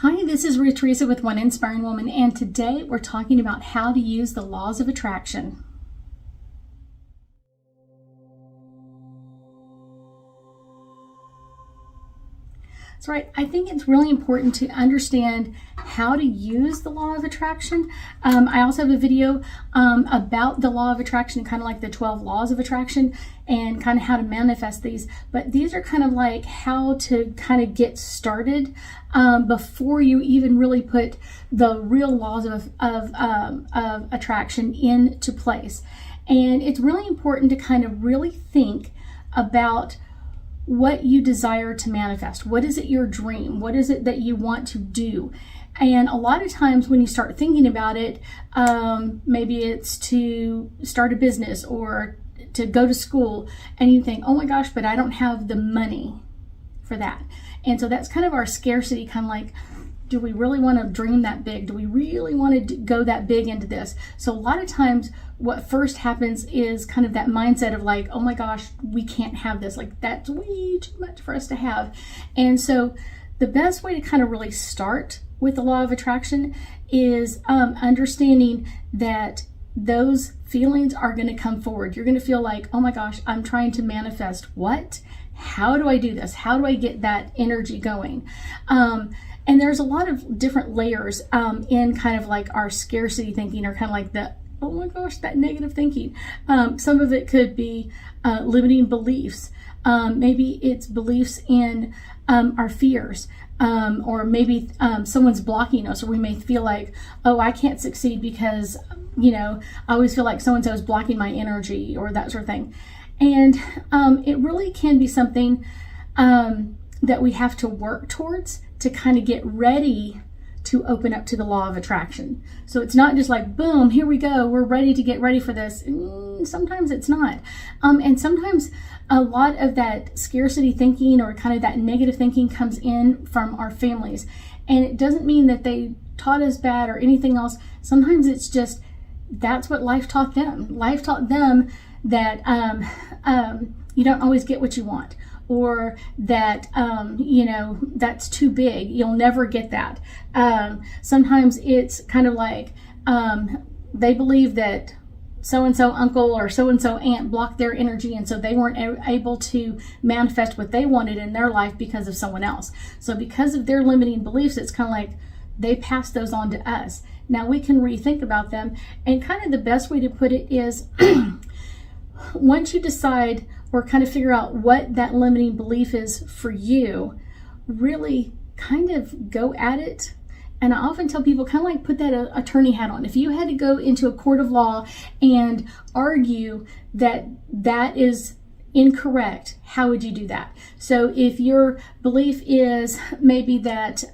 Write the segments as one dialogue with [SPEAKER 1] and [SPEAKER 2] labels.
[SPEAKER 1] Hi, this is Ruth Theresa with One Inspiring Woman, and today we're talking about how to use the laws of attraction. That's right. I think it's really important to understand how to use the law of attraction. I also have a video about the law of attraction, kind of like the 12 laws of attraction and kind of how to manifest these. But these are kind of like how to kind of get started before you even really put the real laws of attraction into place. And it's really important to kind of really think about what you desire to manifest. What is it your dream? What is it that you want to do? And a lot of times when you start thinking about it, maybe it's to start a business or to go to school, and you think, oh my gosh, but I don't have the money for that. And so that's kind of our scarcity, kind of like, do we really want to dream that big? Do we really want to go that big into this? So a lot of times what first happens is kind of that mindset of like, oh my gosh, we can't have this. Like, that's way too much for us to have. And so the best way to kind of really start with the law of attraction is understanding that those feelings are going to come forward. You're going to feel like, oh my gosh, I'm trying to manifest what? How do I do this? How do I get that energy going? And there's a lot of different layers in kind of like our scarcity thinking, or kind of like the, oh my gosh, that negative thinking. Some of it could be limiting beliefs. Maybe it's beliefs in our fears, or maybe someone's blocking us, or we may feel like, oh, I can't succeed because, I always feel like so-and-so is blocking my energy, or that sort of thing. And it really can be something that we have to work towards to kind of get ready to open up to the law of attraction. So it's not just like, boom, here we go, we're ready to get ready for this. Sometimes it's not. And sometimes a lot of that scarcity thinking or kind of that negative thinking comes in from our families. And it doesn't mean that they taught us bad or anything else. Sometimes it's just, that's what life taught them. Life taught them that you don't always get what you want, or that, that's too big. You'll never get that. Sometimes it's kind of like they believe that so-and-so uncle or so-and-so aunt blocked their energy, and so they weren't able to manifest what they wanted in their life because of someone else. So because of their limiting beliefs, it's kind of like they pass those on to us. Now we can rethink about them, and kind of the best way to put it is once you decide or kind of figure out what that limiting belief is for you, really kind of go at it. And I often tell people, kind of like put that attorney hat on. If you had to go into a court of law and argue that that is incorrect, how would you do that? So if your belief is maybe that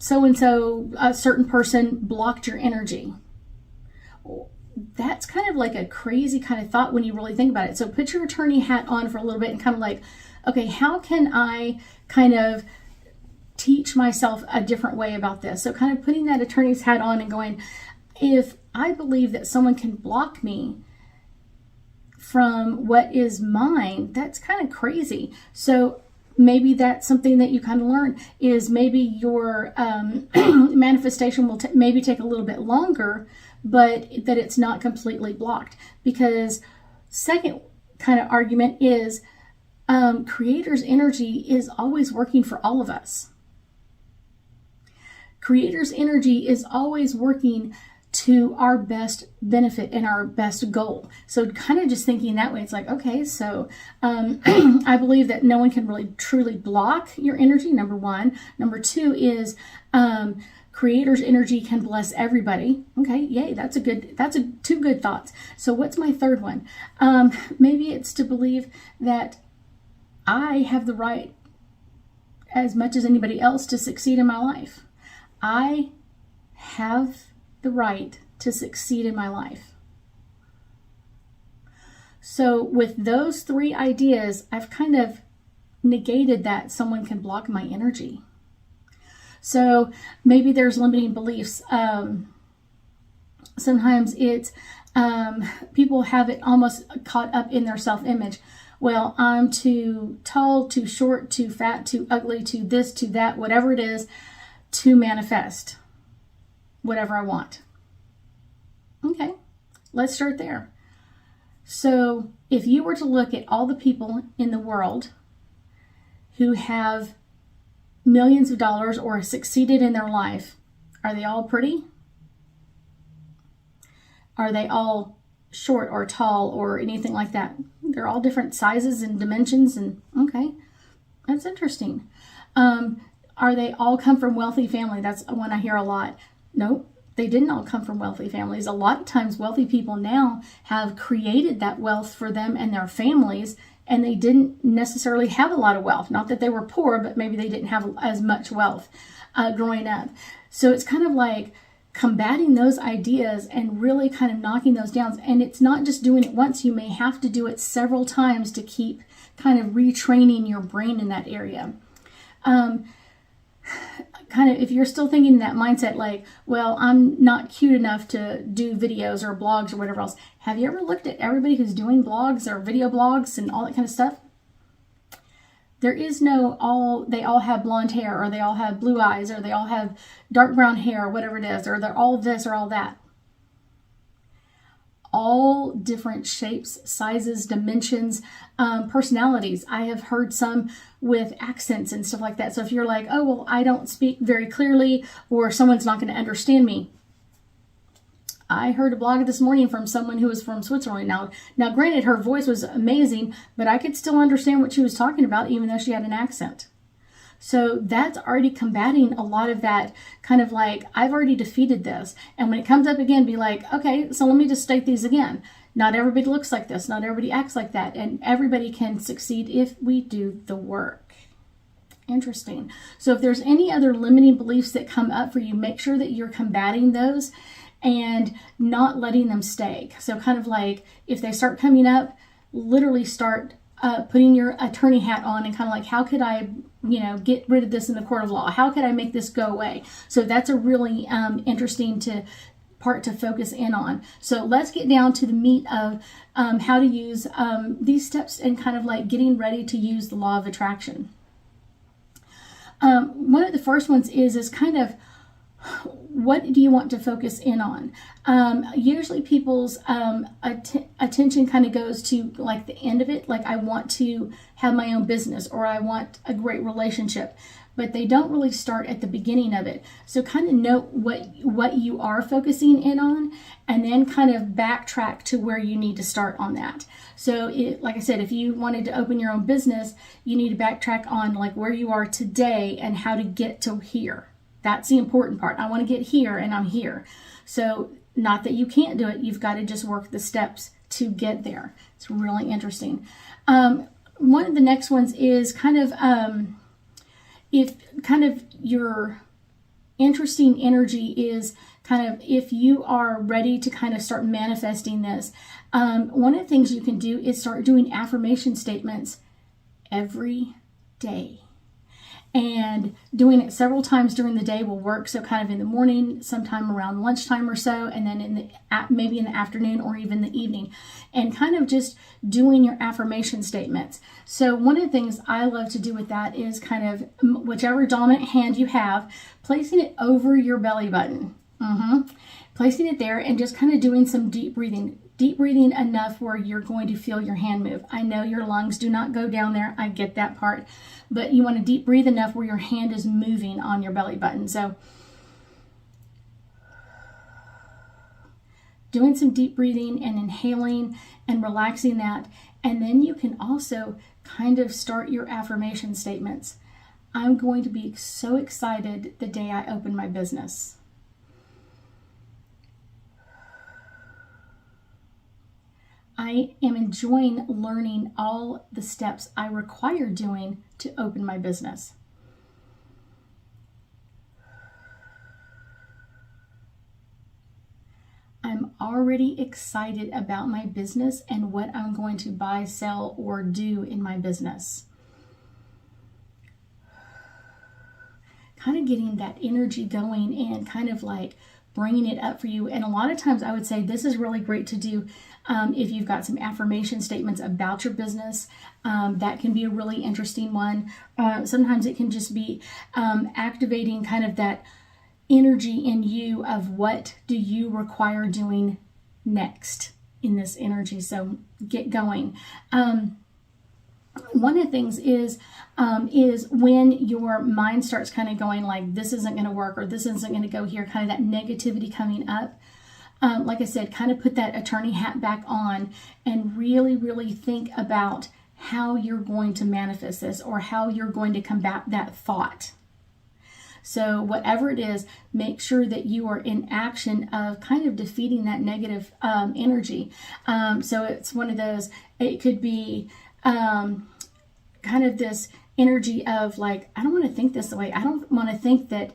[SPEAKER 1] so-and-so, a certain person blocked your energy, that's kind of like a crazy kind of thought when you really think about it. So put your attorney hat on for a little bit and kind of like, okay, how can I kind of teach myself a different way about this? So kind of putting that attorney's hat on and going, if I believe that someone can block me from what is mine, that's kind of crazy. So maybe that's something that you kind of learn, is maybe your manifestation will maybe take a little bit longer, but that it's not completely blocked. Because second kind of argument is creator's energy is always working for all of us. Creator's energy is always working to our best benefit and our best goal. So kind of just thinking that way, it's like, okay, so I believe that no one can really truly block your energy, number one. Number two is creator's energy can bless everybody. Okay, yay, that's two good thoughts. So what's my third one? Maybe it's to believe that I have the right, as much as anybody else, to succeed in my life. I have the right to succeed in my life. So with those three ideas, I've kind of negated that someone can block my energy. So maybe there's limiting beliefs. Sometimes it's people have it almost caught up in their self-image. well, I'm too tall, too short, too fat, too ugly, too this, too that, whatever it is, to manifest whatever I want. Okay, let's start there. So if you were to look at all the people in the world who have millions of dollars or succeeded in their life, are they all pretty? Are they all short or tall or anything like that? They're all different sizes and dimensions, and okay, that's interesting. Are they all come from wealthy family? That's one I hear a lot. Nope, they didn't all come from wealthy families. A lot of times wealthy people now have created that wealth for them and their families, and they didn't necessarily have a lot of wealth. Not that they were poor, but maybe they didn't have as much wealth growing up. So it's kind of like combating those ideas and really kind of knocking those down. And it's not just doing it once. You may have to do it several times to keep kind of retraining your brain in that area. Kind of, if you're still thinking in that mindset, like, well, I'm not cute enough to do videos or blogs or whatever else. Have you ever looked at everybody who's doing blogs or video blogs and all that kind of stuff? There is no they all have blonde hair, or they all have blue eyes, or they all have dark brown hair, or whatever it is, or they're all this or all that. All different shapes, sizes, dimensions, personalities. I have heard some with accents and stuff like that. So if you're like, oh, well, I don't speak very clearly, or someone's not going to understand me. I heard a blog this morning from someone who was from Switzerland. Now, granted, her voice was amazing, but I could still understand what she was talking about, even though she had an accent. So that's already combating a lot of that kind of like, I've already defeated this. And when it comes up again, be like, okay, so let me just state these again. Not everybody looks like this. Not everybody acts like that. And everybody can succeed if we do the work. Interesting. So if there's any other limiting beliefs that come up for you, make sure that you're combating those and not letting them stay. So kind of like, if they start coming up, literally start putting your attorney hat on and kind of like, how could I, get rid of this in the court of law? How could I make this go away? So that's a really interesting part to focus in on. So let's get down to the meat of how to use these steps and kind of like getting ready to use the law of attraction. One of the first ones is kind of, what do you want to focus in on? Usually people's attention kind of goes to like the end of it. Like, I want to have my own business, or I want a great relationship, but they don't really start at the beginning of it. So kind of note what you are focusing in on, and then kind of backtrack to where you need to start on that. So like I said, if you wanted to open your own business, you need to backtrack on like where you are today and how to get to here. That's the important part. I want to get here, and I'm here. So not that you can't do it. You've got to just work the steps to get there. It's really interesting. One of the next ones is kind of if kind of your interesting energy is kind of, if you are ready to kind of start manifesting this, one of the things you can do is start doing affirmation statements every day. And doing it several times during the day will work. So kind of in the morning, sometime around lunchtime or so, and then maybe in the afternoon or even the evening, and kind of just doing your affirmation statements. So one of the things I love to do with that is kind of whichever dominant hand you have, placing it over your belly button. Placing it there and just kind of doing some deep breathing. Deep breathing enough where you're going to feel your hand move. I know your lungs do not go down there. I get that part. But you want to deep breathe enough where your hand is moving on your belly button. So doing some deep breathing and inhaling and relaxing that. And then you can also kind of start your affirmation statements. I'm going to be so excited the day I open my business. I am enjoying learning all the steps I require doing to open my business. I'm already excited about my business and what I'm going to buy, sell, or do in my business. Kind of getting that energy going and kind of like bringing it up for you. And a lot of times I would say this is really great to do if you've got some affirmation statements about your business. That can be a really interesting one. Sometimes it can just be activating kind of that energy in you of what do you require doing next in this energy. So get going. One of the things is when your mind starts kind of going like, this isn't going to work, or this isn't going to go here, kind of that negativity coming up. Like I said, kind of put that attorney hat back on and really, really think about how you're going to manifest this, or how you're going to combat that thought. So whatever it is, make sure that you are in action of kind of defeating that negative energy. So it's one of those, it could be kind of this energy of like, I don't want to think this way. I don't want to think that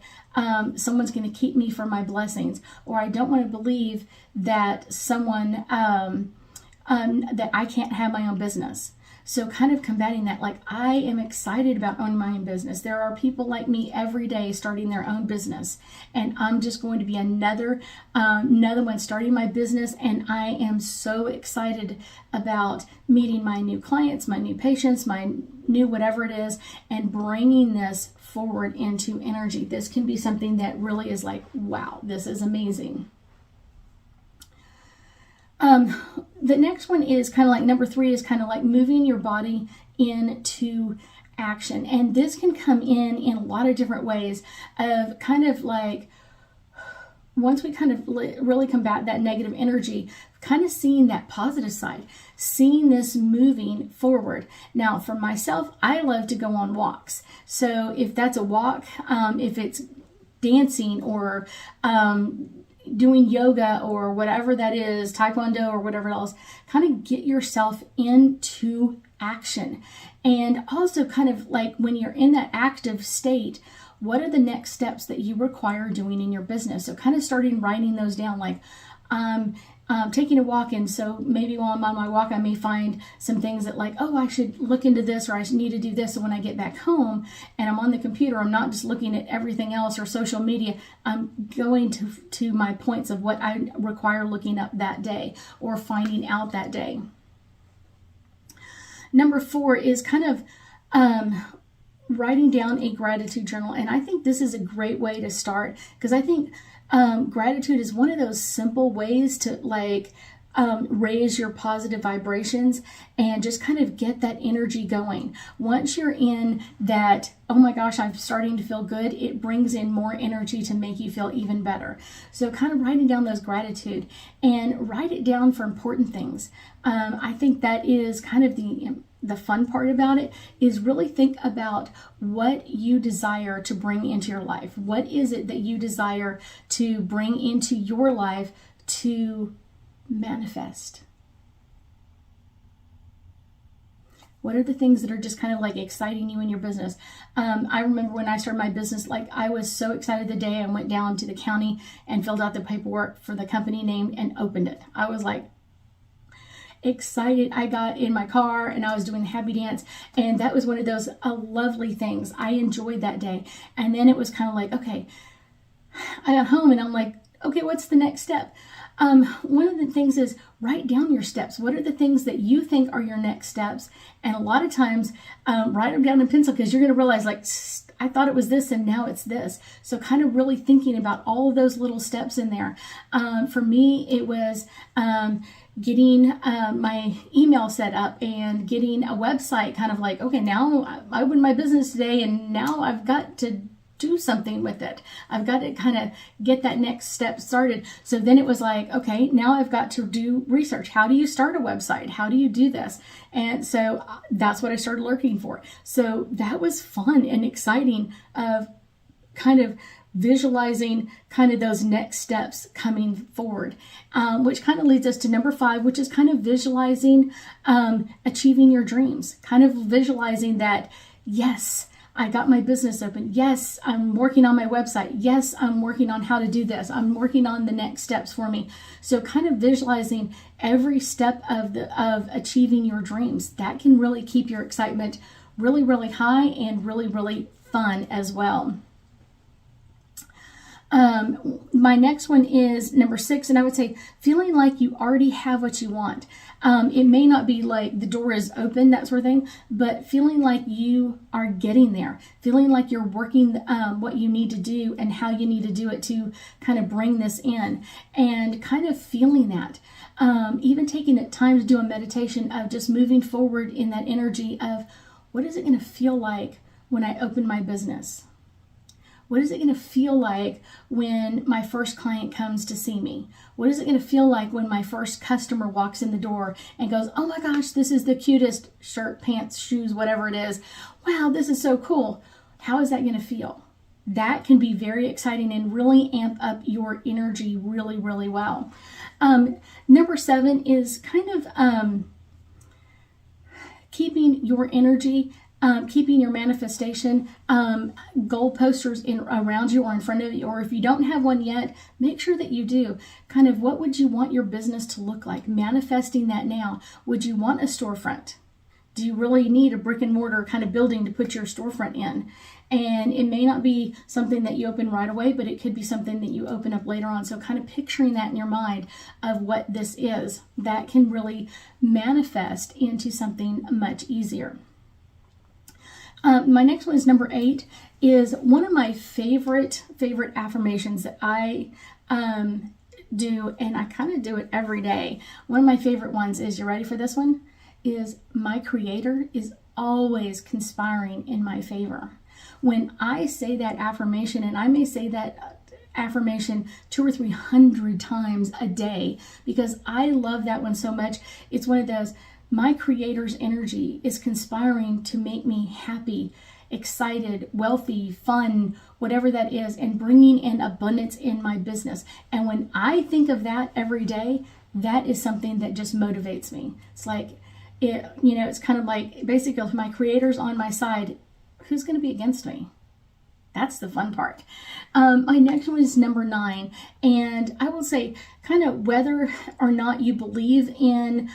[SPEAKER 1] someone's going to keep me from my blessings, or I don't want to believe that someone, that I can't have my own business. So kind of combating that, like, I am excited about owning my own business. There are people like me every day starting their own business, and I'm just going to be another one starting my business. And I am so excited about meeting my new clients, my new patients, my new whatever it is, and bringing this forward into energy. This can be something that really is like, wow, this is amazing. The next one is kind of like number 3 is kind of like moving your body into action. And this can come in a lot of different ways of kind of like, once we kind of really combat that negative energy, kind of seeing that positive side, seeing this moving forward. Now, for myself, I love to go on walks. So if that's a walk, if it's dancing or doing yoga or whatever that is, taekwondo or whatever else, kind of get yourself into action. And also kind of like when you're in that active state, what are the next steps that you require doing in your business? So kind of starting writing those down, like taking a walk, and so maybe while I'm on my walk, I may find some things that like, oh, I should look into this, or I need to do this. So when I get back home and I'm on the computer, I'm not just looking at everything else or social media. I'm going to my points of what I require looking up that day or finding out that day. Number 4 is kind of writing down a gratitude journal. And I think this is a great way to start, because I think gratitude is one of those simple ways to like raise your positive vibrations and just kind of get that energy going. Once you're in that, oh my gosh, I'm starting to feel good, it brings in more energy to make you feel even better. So kind of writing down those gratitude, and write it down for important things. I think that is kind of the fun part about it, is really think about what you desire to bring into your life. What is it that you desire to bring into your life to manifest? What are the things that are just kind of like exciting you in your business? I remember when I started my business, like I was so excited the day I went down to the county and filled out the paperwork for the company name and opened it. I was like excited. I got in my car and I was doing the happy dance, and that was one of those lovely things. I enjoyed that day. And then it was kind of like, okay, I got home and I'm like, okay, what's the next step? One of the things is write down your steps. What are the things that you think are your next steps? And a lot of times, write them down in pencil, because you're going to realize like, I thought it was this and now it's this. So kind of really thinking about all of those little steps in there. For me, it was getting my email set up and getting a website, kind of like, okay, now I opened my business today and now I've got to do something with it. I've got to kind of get that next step started. So then it was like, okay, now I've got to do research. How do you start a website? How do you do this? And so that's what I started looking for. So that was fun and exciting of kind of visualizing kind of those next steps coming forward, which kind of leads us to number 5, which is kind of visualizing achieving your dreams, kind of visualizing that, yes, I got my business open. Yes, I'm working on my website. Yes, I'm working on how to do this. I'm working on the next steps for me. So kind of visualizing every step of achieving your dreams. That can really keep your excitement really, really high and really, really fun as well. My next one is number 6, and I would say feeling like you already have what you want. It may not be like the door is open, that sort of thing, but feeling like you are getting there, feeling like you're working what you need to do and how you need to do it to kind of bring this in, and kind of feeling that. Even taking the time to do a meditation of just moving forward in that energy of what is it going to feel like when I open my business? What is it going to feel like when my first client comes to see me? What is it going to feel like when my first customer walks in the door and goes, oh my gosh, this is the cutest shirt, pants, shoes, whatever it is. Wow, this is so cool. How is that going to feel? That can be very exciting and really amp up your energy really, really well. Number 7 is kind of keeping your energy, keeping your manifestation goal posters around you or in front of you, or if you don't have one yet, make sure that you do. Kind of what would you want your business to look like? Manifesting that now. Would you want a storefront? Do you really need a brick and mortar kind of building to put your storefront in? And it may not be something that you open right away, but it could be something that you open up later on. So kind of picturing that in your mind of what this is, that can really manifest into something much easier. My next one is number 8, is one of my favorite affirmations that I do, and I kind of do it every day. One of my favorite ones is, you ready for this one? Is my Creator is always conspiring in my favor. When I say that affirmation, and I may say that affirmation 200 or 300 times a day, because I love that one so much. It's one of those, my Creator's energy is conspiring to make me happy, excited, wealthy, fun, whatever that is, and bringing in abundance in my business. And when I think of that every day, that is something that just motivates me. It's like, it's kind of like, basically, if my Creator's on my side, who's going to be against me? That's the fun part. My next one is number 9. And I will say, kind of whether or not you believe in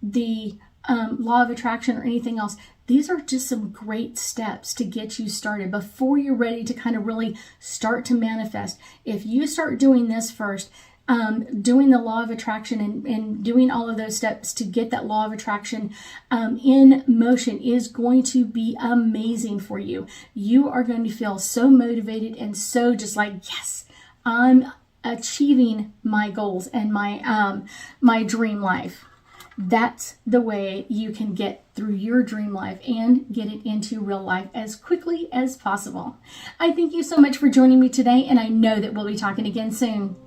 [SPEAKER 1] the law of attraction or anything else, these are just some great steps to get you started before you're ready to kind of really start to manifest. If you start doing this first, doing the law of attraction and doing all of those steps to get that law of attraction in motion is going to be amazing for you. You are going to feel so motivated and so just like, yes, I'm achieving my goals and my dream life. That's the way you can get through your dream life and get it into real life as quickly as possible. I thank you so much for joining me today, and I know that we'll be talking again soon.